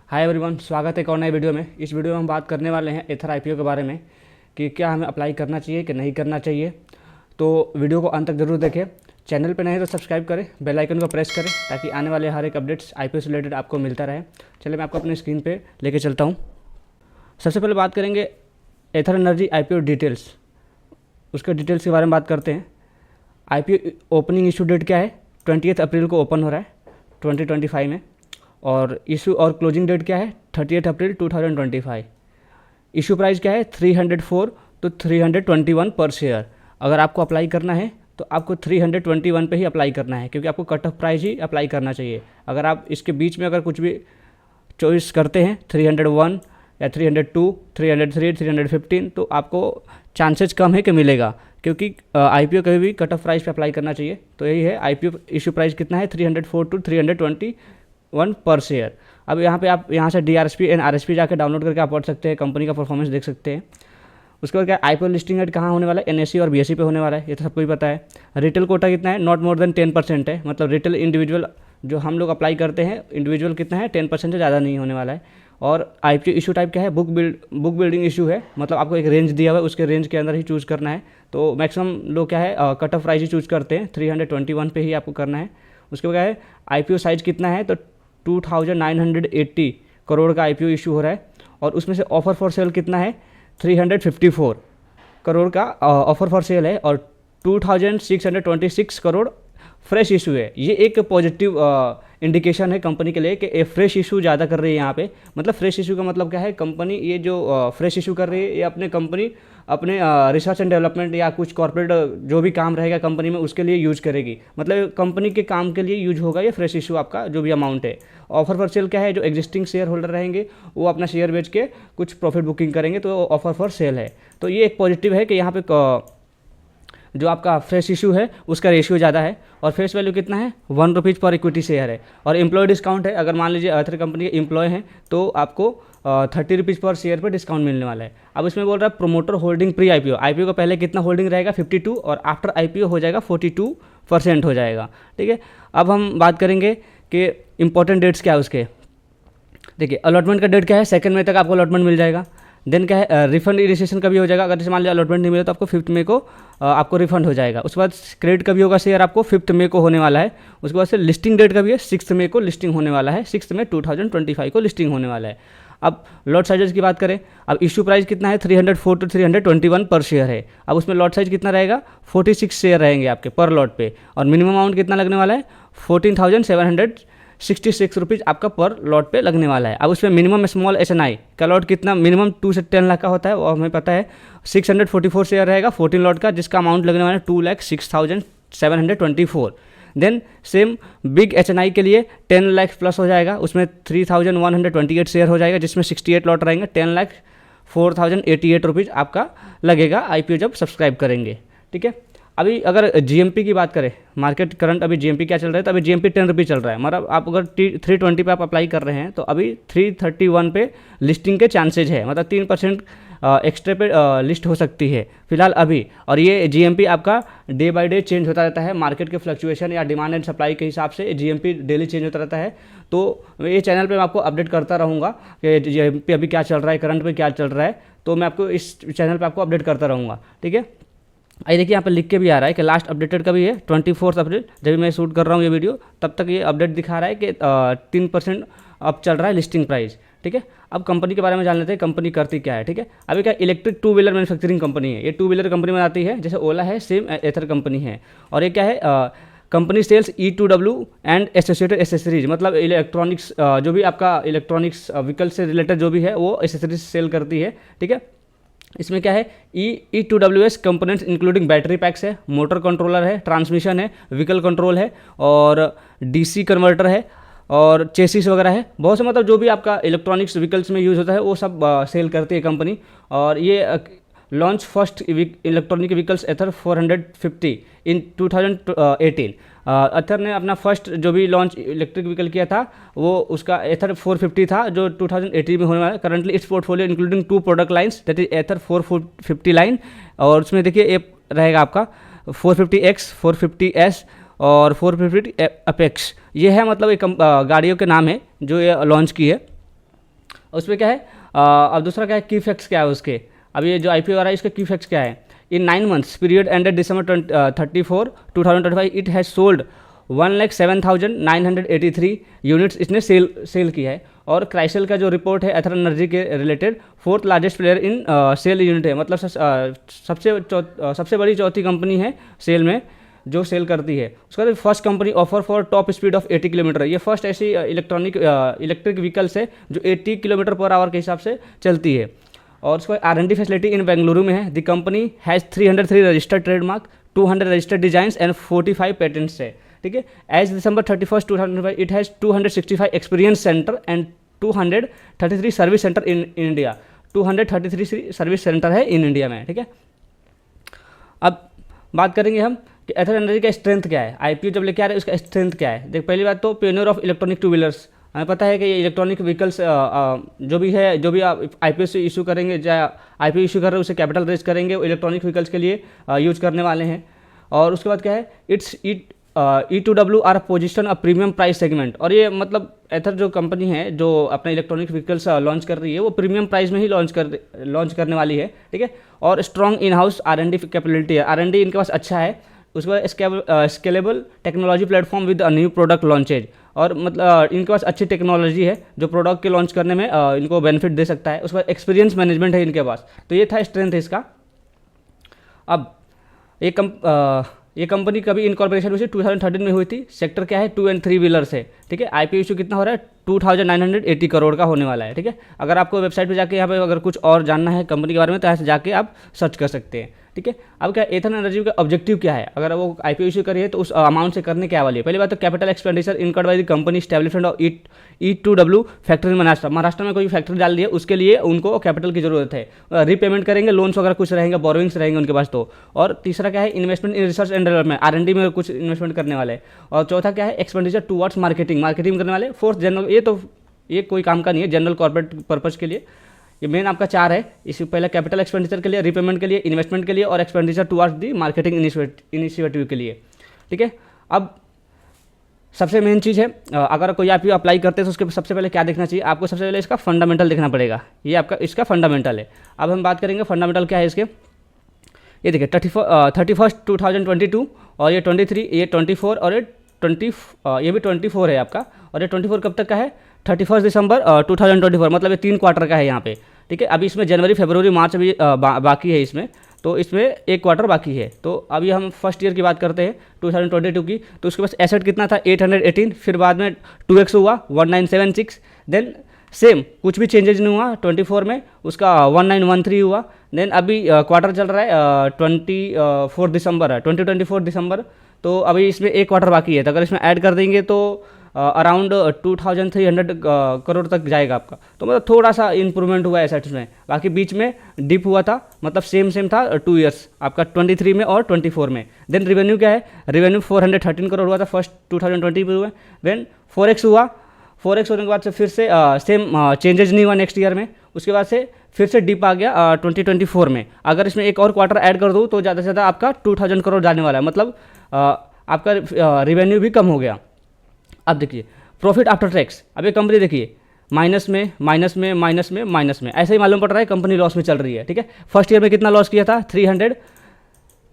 Hi everyone, स्वागत है एक और नए वीडियो में। इस वीडियो में हम बात करने वाले हैं एथर आईपीओ के बारे में कि क्या हमें अप्लाई करना चाहिए कि नहीं करना चाहिए। तो वीडियो को अंत तक जरूर देखें। चैनल पर नहीं तो सब्सक्राइब करें, बेल आइकन को प्रेस करें ताकि आने वाले हर एक अपडेट्स आईपीओ से रिलेटेड आपको मिलता रहे। चलिए मैं आपको अपनी स्क्रीन पर लेके चलता हूँ। सबसे पहले बात करेंगे एथर एनर्जी आईपीओ डिटेल्स, उसके डिटेल्स के बारे में बात करते हैं। आईपीओ ओपनिंग इशू डेट क्या है? 28 अप्रैल को ओपन हो रहा है 2025 में। और इशू और क्लोजिंग डेट क्या है? 30 अप्रैल 2025। इशू प्राइस क्या है? 304 to 321 पर शेयर। अगर आपको अप्लाई करना है तो आपको 321 पे ही अप्लाई करना है, क्योंकि आपको कट ऑफ प्राइस ही अप्लाई करना चाहिए। अगर आप इसके बीच में अगर कुछ भी चॉइस करते हैं 301 या 302, 303, 315, तो आपको चांसेस कम है कि मिलेगा, क्योंकि आईपीओ कभी भी कट ऑफ प्राइस पे अप्लाई करना चाहिए। तो यही है, आईपीओ इशू प्राइस कितना है? 304 to 321 पर शेयर। अब यहाँ पे आप यहाँ से DRSP एंड RSP जाकर डाउनलोड करके आप पढ़ सकते हैं, कंपनी का परफॉर्मेंस देख सकते हैं। उसके बाद क्या आईपीओ लिस्टिंग रेट कहाँ होने वाला है? NSE और BSE पे होने वाला है, ये तो सबको ही पता है। रिटेल कोटा कितना है? नॉट मोर देन 10% है, मतलब रिटेल इंडिविजुअल जो हम लोग अप्लाई करते हैं इंडिविजुअल कितना है? 10% से ज़्यादा नहीं होने वाला है। और आईपीओ इशू टाइप क्या है? बुक बिल्डिंग इशू है, मतलब आपको एक रेंज दिया हुआ है, उसके रेंज के अंदर ही चूज़ करना है। तो मैक्सिमम लोग क्या है कट ऑफ प्राइस ही चूज़ करते हैं, 321 पे ही आपको करना है। उसके बाद क्या है आईपीओ साइज कितना है? तो 2980 करोड़ का आईपीओ इशू हो रहा है। और उसमें से ऑफर फॉर सेल कितना है? 354 करोड़ का ऑफर फॉर सेल है, और 2626 करोड़ फ्रेश इशू है। ये एक पॉजिटिव इंडिकेशन है कंपनी के लिए कि फ्रेश इशू ज़्यादा कर रही है यहाँ पे। मतलब फ्रेश इशू का मतलब क्या है? कंपनी ये जो फ्रेश इशू कर रही है, ये अपने कंपनी अपने रिसर्च एंड डेवलपमेंट या कुछ कॉर्पोरेट जो भी काम रहेगा कंपनी में उसके लिए यूज़ करेगी। मतलब कंपनी के काम के लिए यूज होगा ये फ्रेश इशू, आपका जो भी अमाउंट है। ऑफर फॉर सेल क्या है? जो एग्जिस्टिंग शेयर होल्डर रहेंगे वो अपना शेयर बेच के कुछ प्रॉफिट बुकिंग करेंगे, तो ऑफर फॉर सेल है। तो ये एक पॉजिटिव है कि यहाँ पे जो आपका फ्रेश इशू है उसका रेशियो ज़्यादा है। और फेस वैल्यू कितना है? ₹1 पर इक्विटी शेयर है। और एम्प्लॉय डिस्काउंट है, अगर मान लीजिए एथर कंपनी के एम्प्लॉय हैं तो आपको ₹30 पर शेयर पर डिस्काउंट मिलने वाला है। अब इसमें बोल रहा है promoter holding pre IPO. IPO का पहले कितना होल्डिंग रहेगा? 52, और आफ्टर आईपीओ हो जाएगा 42% हो जाएगा। ठीक है, अब हम बात करेंगे कि इंपॉर्टेंट डेट्स क्या है उसके। देखिए अलॉटमेंट का डेट क्या है? 2 मई तक आपको अलॉटमेंट मिल जाएगा। देन क्या है रिफंड इनिशिएशन कभी हो जाएगा, अगर जैसे मान लिया अलॉटमेंट नहीं मिला तो आपको 5 मई को आपको रिफंड हो जाएगा। उसके बाद क्रेडिट कभी होगा शेयर आपको? 5 मई को होने वाला है। उसके बाद से लिस्टिंग डेट कभी है? 6 मई को लिस्टिंग होने वाला है। 6 मई 2025 को लिस्टिंग होने वाला है। अब लॉट साइजेस की बात करें, अब इशू प्राइस कितना है? 304 to 321 पर शेयर है। अब उसमें लॉट साइज कितना रहेगा? 46 शेयर रहेंगे आपके पर लॉट पे। और मिनिमम अमाउंट कितना लगने वाला है? 14,766 रुपीज़ आपका पर लॉट पे लगने वाला है। अब उसमें मिनिमम स्मॉल HNI का लॉट कितना? मिनिमम 2 से 10 लाख का होता है, वो हमें पता है। 644 शेयर रहेगा 14 लॉट का, जिसका अमाउंट लगने वाला है 2,06,724। देन सेम बिग HNI के लिए 10 लाख प्लस हो जाएगा, उसमें 3,128 शेयर हो जाएगा, जिसमें 68 लॉट रहेंगे। 10,04,088 रुपीज़ आपका लगेगा आईपीओ जब सब्सक्राइब करेंगे। ठीक है, अभी अगर GMP की बात करें, मार्केट करंट अभी GMP क्या चल रहा है? तो अभी GMP 10 रुपये चल रहा है। मतलब आप अगर 320 पे आप अप्लाई कर रहे हैं तो अभी 331 पे लिस्टिंग के चांसेज है, मतलब 3% एक्स्ट्रा पे लिस्ट हो सकती है फिलहाल अभी। और ये GMP आपका डे बाय डे चेंज होता रहता है, मार्केट के फ्लक्चुएशन या डिमांड एंड सप्लाई के हिसाब से GMP डेली चेंज होता रहता है। तो ये चैनल पे मैं आपको अपडेट करता रहूँगा कि GMP अभी क्या चल रहा है, करंट में क्या चल रहा है, तो मैं आपको इस चैनल पर आपको अपडेट करता रहूँगा। ठीक है, आई देखिए यहाँ पे लिख के भी आ रहा है कि लास्ट अपडेटेड का भी है 24 अप्रैल, जब भी मैं शूट कर रहा हूँ ये वीडियो तब तक ये अपडेट दिखा रहा है कि 3% अब चल रहा है लिस्टिंग प्राइस। ठीक है, अब कंपनी के बारे में जान लेते हैं, कंपनी करती क्या है। ठीक है, अभी क्या इलेक्ट्रिक 2 व्हीलर मैन्युफैक्चरिंग कंपनी है। ये 2 व्हीलर कंपनी बनाती है, जैसे ओला है सेम एथर कंपनी है। और ये क्या है company sales E2W and associated accessories, मतलब इलेक्ट्रॉनिक्स जो भी आपका इलेक्ट्रॉनिक्स व्हीकल से रिलेटेड जो भी है वो एसेसरीज सेल करती है। ठीक है, इसमें क्या है E2WS components including battery PACS है, मोटर कंट्रोलर है, ट्रांसमिशन है, व्हीकल कंट्रोल है, और DC कन्वर्टर है, और चेसिस वगैरह है। बहुत से मतलब जो भी आपका इलेक्ट्रॉनिक्स व्हीकल्स में यूज़ होता है वो सब सेल करती है कंपनी। और ये लॉन्च फर्स्ट इलेक्ट्रॉनिक व्हीकल्स एथर 450 इन 2018। एथर ने अपना फर्स्ट जो भी लॉन्च इलेक्ट्रिक व्हीकल किया था वो उसका एथर 450 था, जो 2018 में होने वाला है। Currently its portfolio including 2 product lines, that is Ather 450 line. और उसमें देखिए ये रहेगा आपका 450X, 450S और 450 अपेक्स। ये है मतलब एक गाड़ियों के नाम है जो ये लॉन्च की है। उस पर क्या है, अब दूसरा क्या है, की फैक्ट्स क्या है उसके। अब ये जो IPO आ रहा है इसका की फैक्ट्स क्या है, in 9 months period ended December 34, 2025 it has sold 1,07,983 units इसने सेल किया है। और क्राइसल का जो रिपोर्ट है एथर एनर्जी के related 4th largest player in sale unit है, मतलब सबसे बड़ी चौथी कंपनी है सेल में जो सेल करती है। उसके बाद first company offer for top speed of 80 kilometre, ये फर्स्ट ऐसी इलेक्ट्रिक व्हीकल्स है जो 80 किलोमीटर पर आवर के हिसाब से चलती है। और उसका R&D फैसिलिटी इन बेंगलुरु में है। The company has 303 registered trademark, 200 registered designs and 45 patents है, ठीक है। As December 31, 2005 it has 265 experience center and 233 service center in India. 233 service center है इन इंडिया में, ठीक है। अब बात करेंगे हम कि एथर एनर्जी का स्ट्रेंथ क्या है, IPO जब लेके आ रहे हैं उसका स्ट्रेंथ क्या है। देख पहली बात तो pioneer of electronic two wheelers, हमें पता है कि ये इलेक्ट्रॉनिक व्हीकल्स जो भी है, जो भी आप IPO से इशू करेंगे, या IPO इशू कर रहे हैं उसे कैपिटल रेज करेंगे, वो इलेक्ट्रॉनिक व्हीकल्स के लिए यूज करने वाले हैं। और उसके बाद क्या है, E2W are position a premium price segment. और ये मतलब एथर जो कंपनी है जो अपने इलेक्ट्रॉनिक व्हीकल्स लॉन्च कर रही है वो प्रीमियम प्राइस में ही लॉन्च करने वाली है, ठीक है। और strong in house R&D capability है, R&D इनके पास अच्छा है। उसके बाद scalable technology platform with a new product launches, और मतलब इनके पास अच्छी टेक्नोलॉजी है जो प्रोडक्ट के लॉन्च करने में इनको बेनिफिट दे सकता है। उसके बाद एक्सपीरियंस मैनेजमेंट है इनके पास, तो ये था स्ट्रेंथ है इसका। अब ये कंपनी कभी इनकॉर्पोरेशन हुई थी 2013 में हुई थी। सेक्टर क्या है, 2 and 3 व्हीलर्स है, ठीक है। IPO इशू कितना हो रहा है, 2,980 करोड़ का होने वाला है, ठीक है। अगर आपको वेबसाइट पे जाके यहाँ पे अगर कुछ और जानना है कंपनी के बारे में तो यहाँ से जाके आप सर्च कर सकते हैं, ठीक है। अब क्या एथर एनर्जी का ऑब्जेक्टिव क्या है, अगर वो IPO इशू करिए तो उस अमाउंट से करने क्या वाली है। पहली बात तो capital expenditure incurred by the company establishment of E2W factory in Maharashtra में कोई फैक्ट्री डाल दी है उसके लिए उनको कैपिटल की जरूरत है। रीपेमेंट करेंगे, लोन्स वगैरह कुछ रहेंगे, बोरोइंग्स रहेंगे उनके पास तो। और तीसरा क्या है, investment in research and development, R&D में कुछ इन्वेस्टमेंट करने वाले हैं। और चौथा क्या है, एक्सपेंडिचर टुवर्ड्स मार्केटिंग करने वाले। फोर्थ जनरल, ये कोई काम का नहीं है, जनरल कॉर्पोरेट पर्पज के लिए। ये मेन आपका 4 है, इससे पहले कैपिटल एक्सपेंडिचर के लिए, रीपेमेंट के लिए, इन्वेस्टमेंट के लिए और expenditure towards the marketing initiative के लिए, ठीक है। अब सबसे मेन चीज़ है, अगर कोई IPO अप्लाई करते हैं तो उसके सबसे पहले क्या देखना चाहिए आपको, सबसे पहले इसका फंडामेंटल देखना पड़ेगा। ये आपका इसका फंडामेंटल है। अब हम बात करेंगे फंडामेंटल क्या है इसके। ये देखिए 31 2022 और ये 23, ये 24 और ये भी 24 है आपका। और ये 24 कब तक का है, 31 दिसंबर 2024, मतलब ये 3 क्वार्टर का है यहाँ पे, ठीक है। अभी इसमें जनवरी फरवरी मार्च अभी बाकी है इसमें, तो इसमें 1 क्वार्टर बाकी है। तो अभी हम फर्स्ट ईयर की बात करते हैं 2022 की, तो उसके पास एसेट कितना था 818, फिर बाद में 2x हुआ 1976, देन सेम कुछ भी चेंजेज नहीं हुआ 24 में, उसका 1913 हुआ। देन अभी क्वार्टर चल रहा है 24 दिसंबर है, 2024 दिसंबर, तो अभी इसमें 1 क्वार्टर बाकी है। तो अगर इसमें ऐड कर देंगे तो अराउंड 2300 करोड़ तक जाएगा आपका। तो मतलब थोड़ा सा इंप्रूवमेंट हुआ है एसेट्स में, बाकी बीच में डिप हुआ था, मतलब सेम था 2 ईयर्स आपका 23 में और 24 में। देन रेवेन्यू क्या है, रेवेन्यू 413 करोड़ हुआ था फर्स्ट 2020 में। देन 4x हुआ, 4x होने के बाद से फिर से सेम चेंजेज नहीं हुआ नेक्स्ट ईयर में। उसके बाद से फिर से डिप आ गया 2024 में। अगर इसमें एक और क्वार्टर ऐड कर दूँ तो ज़्यादा से ज़्यादा आपका 2000 करोड़ जाने वाला है, मतलब आपका रेवेन्यू भी कम हो गया। अब देखिए प्रॉफिट आफ्टर टैक्स, अब ये कंपनी देखिए माइनस में ऐसे ही मालूम पड़ रहा है कंपनी लॉस में चल रही है, ठीक है। फर्स्ट ईयर में कितना लॉस किया था,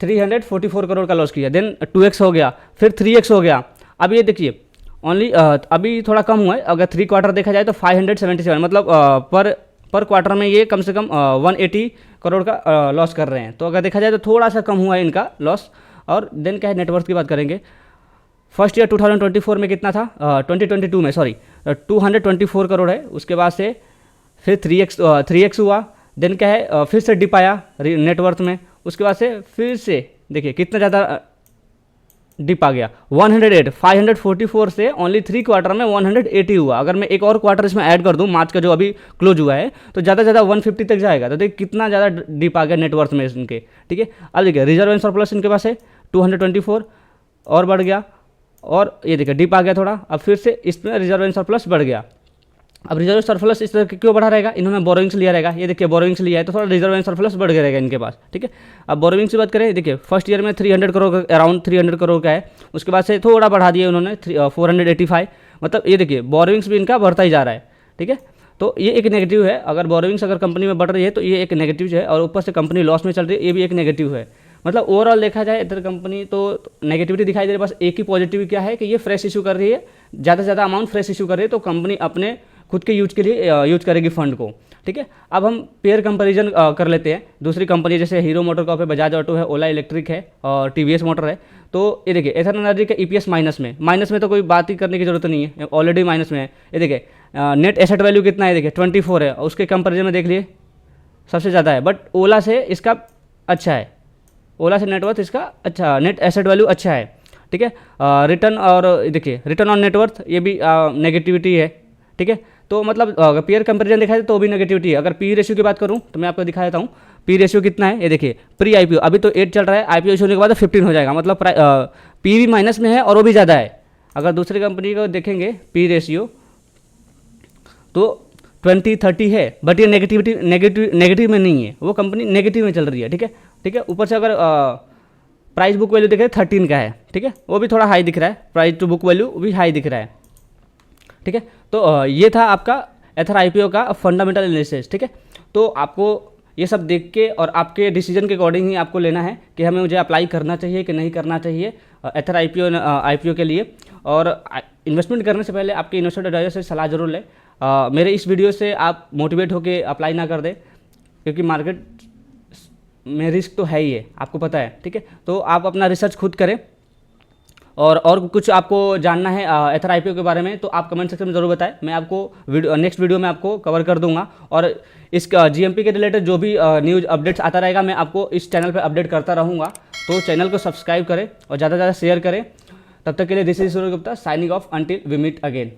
344 करोड़ का लॉस किया। देन 2x हो गया, फिर 3x हो गया। अब ये देखिए ओनली अभी थोड़ा कम हुआ है, अगर 3 क्वार्टर देखा जाए तो 577, मतलब पर क्वार्टर में ये कम से कम 180 करोड़ का लॉस कर रहे हैं। तो अगर देखा जाए तो थोड़ा सा कम हुआ है इनका लॉस। और देन क्या है, नेटवर्थ की बात करेंगे। फर्स्ट ईयर 2024 में कितना था, 2022 में 224 करोड़ है। उसके बाद से फिर 3x हुआ। देन क्या है, फिर से डिप आया नेटवर्थ में। उसके बाद से फिर से देखिए कितना ज़्यादा डिप आ गया 108, 544 से ओनली 3 क्वार्टर में 180 हुआ। अगर मैं एक और क्वार्टर इसमें ऐड कर दूं, मार्च का जो अभी क्लोज हुआ है, तो ज़्यादा से ज़्यादा 150 तक जाएगा। तो देखिए कितना ज़्यादा डिप आ गया नेटवर्थ में इनके, ठीक है। अब देखिए रिजर्व एंड सरप्लस इनके पास है 224 और बढ़ गया, और ये देखिए डिप आ गया थोड़ा, अब फिर से इसमें रिजर्व एंड सरप्लस बढ़ गया। अब रिजर्व सरप्लस इस तरह क्यों बढ़ा रहेगा, इन्होंने बोरोइंग्स लिया रहेगा। ये देखिए बोरोइंग्स लिया है तो थोड़ा रिजर्व एंड सरप्लस बढ़ गया रहेगा इनके पास, ठीक है। अब बोरोइंग्स की बात करें, देखिए फर्स्ट ईयर में 300 करोड़ अराउंड 300 करोड़ का है। उसके बाद से थोड़ा बढ़ा दिया उन्होंने 485, मतलब ये देखिए बोरोइंग्स भी इनका बढ़ता ही जा रहा है, ठीक है। तो ये एक नेगेटिव है। अगर बोरोइंग्स अगर कंपनी में बढ़ रही है तो ये एक नेगेटिव है, और ऊपर से कंपनी लॉस में चल रही है, ये भी एक नेगेटिव है। मतलब ओवरऑल देखा जाए इधर कंपनी तो नेगेटिविटी दिखाई दे रही है, बस एक ही पॉजिटिव क्या है कि ये फ्रेश इशू कर रही है, ज़्यादा से ज़्यादा अमाउंट फ्रेश इशू कर रही है, तो कंपनी अपने खुद के यूज के लिए यूज करेगी फंड को। ठीक है, अब हम पेयर कंपैरिजन कर लेते हैं दूसरी कंपनी, जैसे हीरो मोटर कॉर्प है, बजाज ऑटो है, ओला इलेक्ट्रिक है और टीवीएस मोटर है। तो ये देखिए एथर एनर्जी का ईपीएस माइनस में तो कोई बात ही करने की जरूरत नहीं है, ऑलरेडी माइनस में है। ये देखिए नेट एसेट वैल्यू कितना है, देखिए 24 है, और उसके कंपेरिजन में देख लिए सबसे ज़्यादा है, बट ओला से इसका अच्छा है, ओला से नेटवर्थ इसका अच्छा, नेट एसेट वैल्यू अच्छा है। ठीक है, रिटर्न और देखिए रिटर्न ऑन नेटवर्थ ये भी नेगेटिविटी है। ठीक है, तो मतलब अगर पेयर कंपैरिजन देखा जाए तो भी नेगेटिविटी है। अगर पी रेशियो की बात करूं तो मैं आपको दिखा देता हूं पी रेशियो कितना है। ये देखिए प्री आईपीओ अभी तो 8 चल रहा है, आईपीओ होने के बाद 15 हो जाएगा, मतलब पी भी माइनस में है और वो भी ज़्यादा है। अगर दूसरी कंपनी को देखेंगे पी रेशियो तो 20-30 है, बट ये नेगेटिव में नहीं है, वो कंपनी नेगेटिव में चल रही है। ठीक है, ठीक है, ऊपर से अगर प्राइस बुक वैल्यू देखें 13 का है। ठीक है, वो भी थोड़ा हाई दिख रहा है, प्राइस टू बुक वैल्यू भी हाई दिख रहा है। ठीक है, तो ये था आपका एथर आईपीओ का फंडामेंटल एनालिसिस। ठीक है, तो आपको ये सब देख के और आपके डिसीजन के अकॉर्डिंग ही आपको लेना है कि हमें मुझे अप्लाई करना चाहिए कि नहीं करना चाहिए एथर आईपीओ के लिए। और इन्वेस्टमेंट करने से पहले आपके इन्वेस्टर एडवाइजर से सलाह जरूर लें। मेरे इस वीडियो से आप मोटिवेट होकर अप्लाई ना कर दें, क्योंकि मार्केट में रिस्क तो है ही है, आपको पता है। ठीक है, तो आप अपना रिसर्च खुद करें, और कुछ आपको जानना है एथर आईपीओ के बारे में तो आप कमेंट सेक्शन में ज़रूर बताएं, मैं आपको नेक्स्ट वीडियो में आपको कवर कर दूंगा। और इस जीएमपी के रिलेटेड जो भी न्यूज़ अपडेट्स आता रहेगा मैं आपको इस चैनल पे अपडेट करता रहूँगा। तो चैनल को सब्सक्राइब करें और ज़्यादा से ज़्यादा शेयर करें। तब तक के लिए this is Surya Gupta signing off until we meet again.